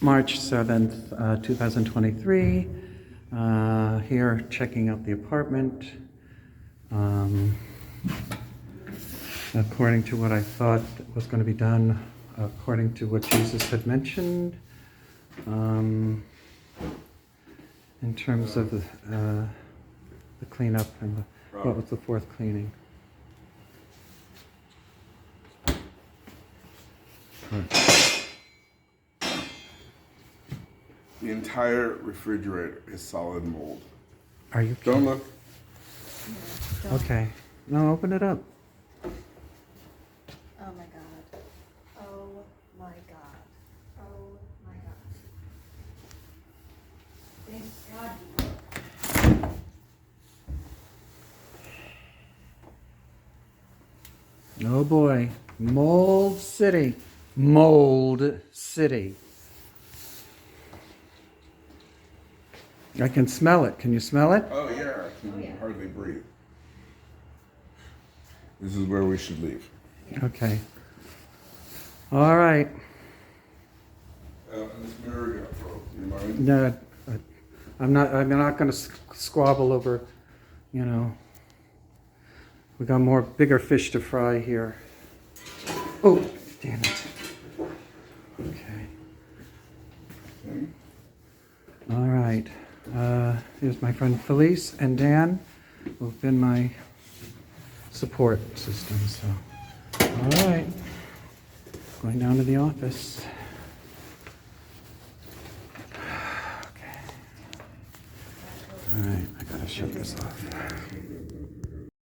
March 7th, 2023. Here checking out the apartment. According to what I thought was going to be done, according to what Jesus had mentioned, in terms of the cleanup and what was the fourth cleaning. The entire refrigerator is solid mold. Are you Don't look. okay? No, open it up. Oh my god. Oh my god. Oh my god. Thank God. Oh boy, Mold City. Mold City. I can smell it. Can you smell it? Oh yeah, I can hardly breathe. This is where we should leave. Okay. All right. This mirror got broke. You mind? No, I'm not going to squabble over. You know, we got more bigger fish to fry here. Oh, damn it. Okay. All right. Here's my friend Felice and Dan, who've been my support system. So, all right. Going down to the office. Okay. All right. I gotta shut this off.